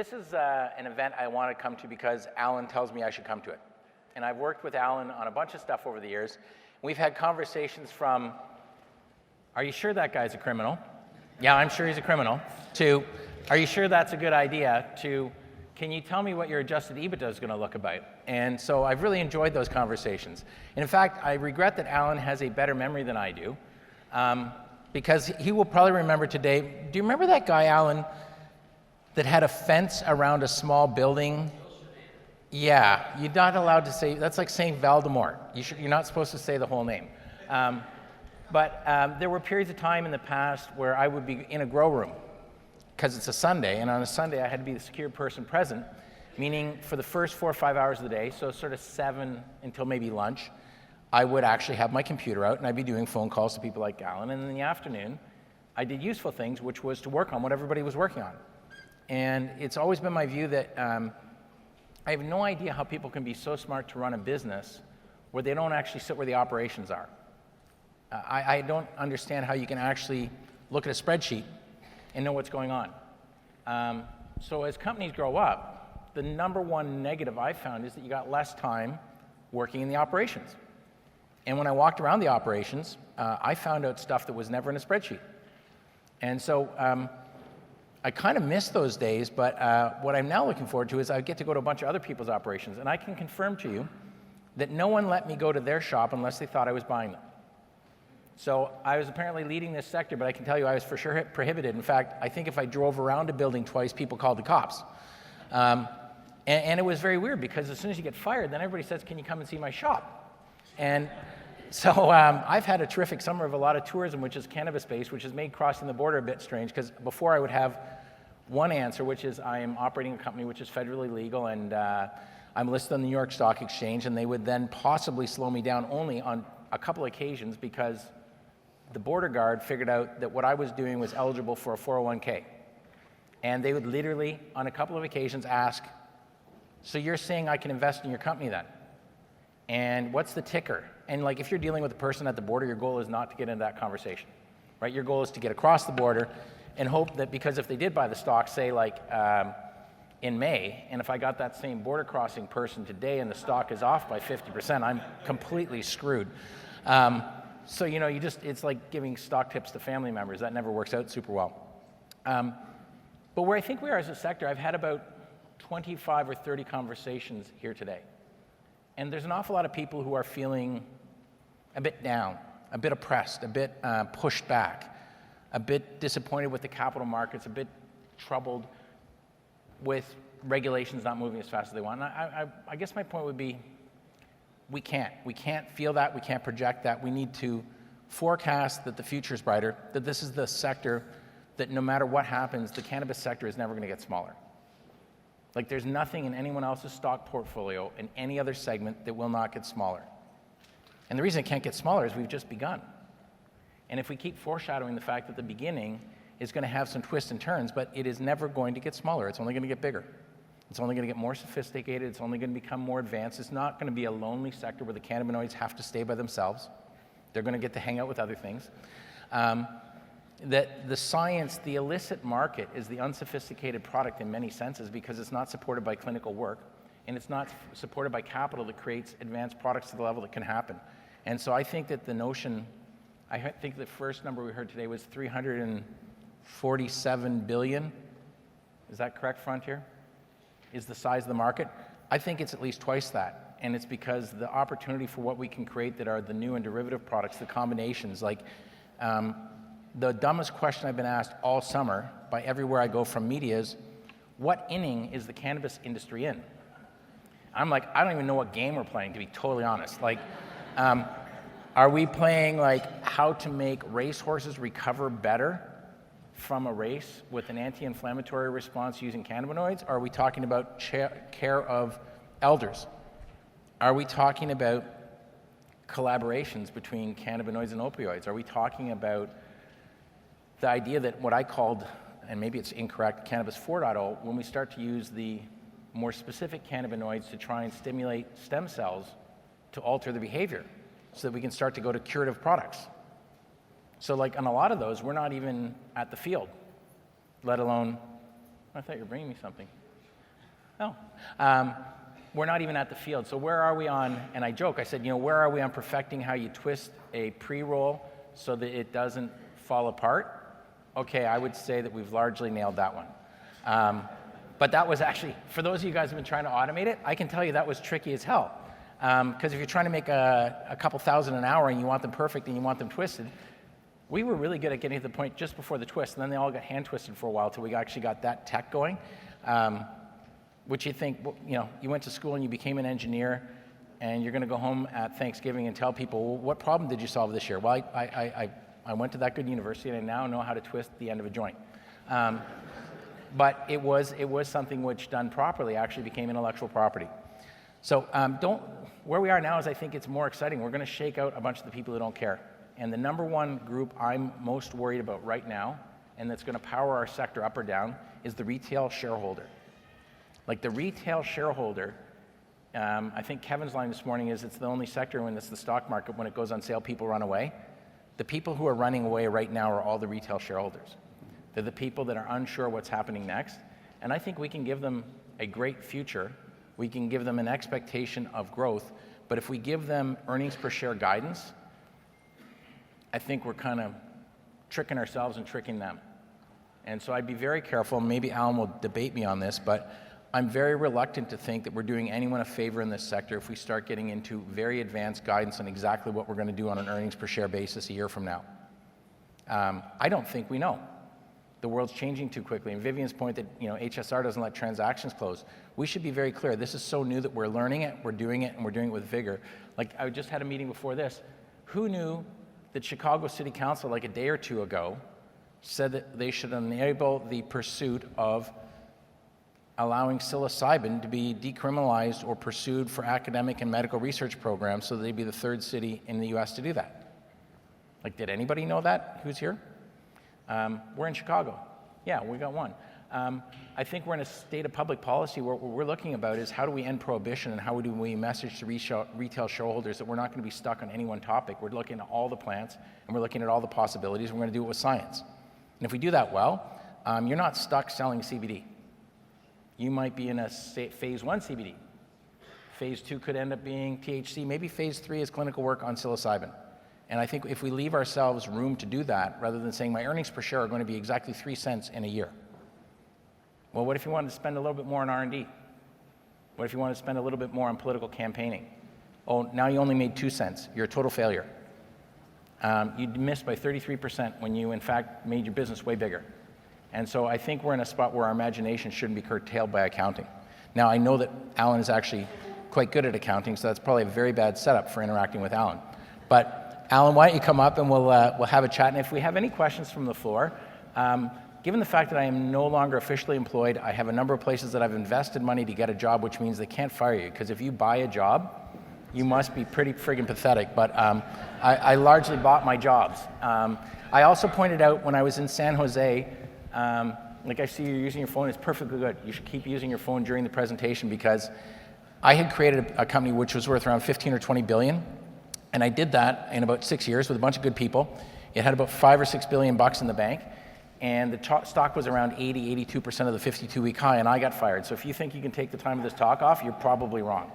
this is an event I want to come to because Alan tells me I should come to it. And I've worked with Alan on a bunch of stuff over the years. We've had conversations from, are you sure that guy's a criminal? Yeah, I'm sure he's a criminal. To, are you sure that's a good idea? To, can you tell me what your adjusted EBITDA is going to look about? And so I've really enjoyed those conversations. And in fact, I regret that Alan has a better memory than I do, because he will probably remember today. Do you remember that guy, Alan, that had a fence around a small building? Yeah, you're not allowed to say, that's like saying Voldemort. You're not supposed to say the whole name. But there were periods of time in the past where I would be in a grow room, because it's a Sunday, and on a Sunday I had to be the secure person present, meaning for the first 4 or 5 hours of the day, so sort of 7 until maybe lunch, I would actually have my computer out and I'd be doing phone calls to people like Alan, and in the afternoon I did useful things, which was to work on what everybody was working on. And it's always been my view that I have no idea how people can be so smart to run a business where they don't actually sit where the operations are. I don't understand how you can actually look at a spreadsheet and know what's going on. So as companies grow up, the number one negative I've found is that you got less time working in the operations. And when I walked around the operations, I found out stuff that was never in a spreadsheet. And so I kind of miss those days, but what I'm now looking forward to is I get to go to a bunch of other people's operations, and I can confirm to you that no one let me go to their shop unless they thought I was buying them. So I was apparently leading this sector, but I can tell you I was for sure prohibited. In fact, I think if I drove around a building twice, people called the cops. And it was very weird, because as soon as you get fired, then everybody says, can you come and see my shop? And so I've had a terrific summer of a lot of tourism, which is cannabis-based, which has made crossing the border a bit strange, because before I would have one answer, which is I am operating a company which is federally legal, and I'm listed on the New York Stock Exchange, and they would then possibly slow me down only on a couple occasions because the border guard figured out that what I was doing was eligible for a 401k. And they would literally, on a couple of occasions, ask, so you're saying I can invest in your company then? And what's the ticker? And like, if you're dealing with a person at the border, your goal is not to get into that conversation, right? Your goal is to get across the border and hope that, because if they did buy the stock, say like in May, and if I got that same border crossing person today and the stock is off by 50%, I'm completely screwed. So, you know, it's like giving stock tips to family members. That never works out super well. But where I think we are as a sector, I've had about 25 or 30 conversations here today. And there's an awful lot of people who are feeling a bit down, a bit oppressed, a bit pushed back, a bit disappointed with the capital markets, a bit troubled with regulations not moving as fast as they want. And I guess my point would be, we can't feel that, we can't project that. We need to forecast that the future is brighter, that this is the sector that no matter what happens, the cannabis sector is never going to get smaller. Like, there's nothing in anyone else's stock portfolio in any other segment that will not get smaller. And the reason it can't get smaller is we've just begun. And if we keep foreshadowing the fact that the beginning is going to have some twists and turns, but it is never going to get smaller, it's only going to get bigger. It's only going to get more sophisticated. It's only going to become more advanced. It's not going to be a lonely sector where the cannabinoids have to stay by themselves. They're going to get to hang out with other things. That the science, the illicit market, is the unsophisticated product in many senses, because it's not supported by clinical work, and it's not supported by capital that creates advanced products to the level that can happen. And so I think that the notion, I think the first number we heard today was 347 billion. Is that correct, Frontier? Is the size of the market? I think it's at least twice that. And it's because the opportunity for what we can create that are the new and derivative products, the combinations, like the dumbest question I've been asked all summer by everywhere I go from media is, what inning is the cannabis industry in? I'm like, I don't even know what game we're playing, to be totally honest. Like, are we playing like how to make racehorses recover better from a race with an anti-inflammatory response using cannabinoids? Are we talking about care of elders? Are we talking about collaborations between cannabinoids and opioids? Are we talking about the idea that what I called, and maybe it's incorrect, Cannabis 4.0, when we start to use the more specific cannabinoids to try and stimulate stem cells to alter the behavior so that we can start to go to curative products? So like on a lot of those, we're not even at the field, let alone, I thought you were bringing me something. Oh. We're not even at the field. So where are we on, and I joke, I said, where are we on perfecting how you twist a pre-roll so that it doesn't fall apart? Okay, I would say that we've largely nailed that one. But that was actually, for those of you guys who have been trying to automate it, I can tell you that was tricky as hell. Because if you're trying to make a couple thousand an hour and you want them perfect and you want them twisted, we were really good at getting to the point just before the twist, and then they all got hand twisted for a while till we actually got that tech going. Which you think, you went to school and you became an engineer, and you're going to go home at Thanksgiving and tell people, well, what problem did you solve this year? Well, I went to that good university, and I now know how to twist the end of a joint. But it was something which, done properly, actually became intellectual property. So where we are now is, I think it's more exciting. We're going to shake out a bunch of the people who don't care. And the number one group I'm most worried about right now, and that's going to power our sector up or down, is the retail shareholder. Like the retail shareholder, I think Kevin's line this morning is it's the only sector when it's the stock market, when it goes on sale, people run away. The people who are running away right now are all the retail shareholders. They're the people that are unsure what's happening next. And I think we can give them a great future. We can give them an expectation of growth. But if we give them earnings per share guidance, I think we're kind of tricking ourselves and tricking them. And so I'd be very careful. Maybe Alan will debate me on this, but I'm very reluctant to think that we're doing anyone a favor in this sector if we start getting into very advanced guidance on exactly what we're going to do on an earnings per share basis a year from now. I don't think we know. The world's changing too quickly. And Vivian's point that HSR doesn't let transactions close. We should be very clear. This is so new that we're learning it, we're doing it, and we're doing it with vigor. Like I just had a meeting before this. Who knew that Chicago City Council, like a day or two ago, said that they should enable the pursuit of allowing psilocybin to be decriminalized or pursued for academic and medical research programs, so that they'd be the third city in the US to do that. Like, did anybody know that? Who's here? We're in Chicago. Yeah, we got one. I think we're in a state of public policy where what we're looking about is how do we end prohibition, and how do we message to retail shareholders that we're not going to be stuck on any one topic. We're looking at all the plants, and we're looking at all the possibilities, and we're going to do it with science. And if we do that well, you're not stuck selling CBD. You might be in a phase 1 CBD. Phase 2 could end up being THC. Maybe phase 3 is clinical work on psilocybin. And I think if we leave ourselves room to do that, rather than saying my earnings per share are going to be exactly 3 cents in a year. Well, what if you wanted to spend a little bit more on R&D? What if you wanted to spend a little bit more on political campaigning? Oh, now you only made 2 cents. You're a total failure. You missed by 33% when you, in fact, made your business way bigger. And so I think we're in a spot where our imagination shouldn't be curtailed by accounting. Now, I know that Alan is actually quite good at accounting, so that's probably a very bad setup for interacting with Alan. But Alan, why don't you come up and we'll have a chat. And if we have any questions from the floor, given the fact that I am no longer officially employed, I have a number of places that I've invested money to get a job, which means they can't fire you. Because if you buy a job, you must be pretty friggin' pathetic. But I largely bought my jobs. I also pointed out when I was in San Jose, like I see you're using your phone, it's perfectly good. You should keep using your phone during the presentation, because I had created a company which was worth around 15 or 20 billion, and I did that in about 6 years with a bunch of good people. It had about 5 or 6 billion bucks in the bank, and the stock was around 82% of the 52-week high, and I got fired. So if you think you can take the time of this talk off, you're probably wrong.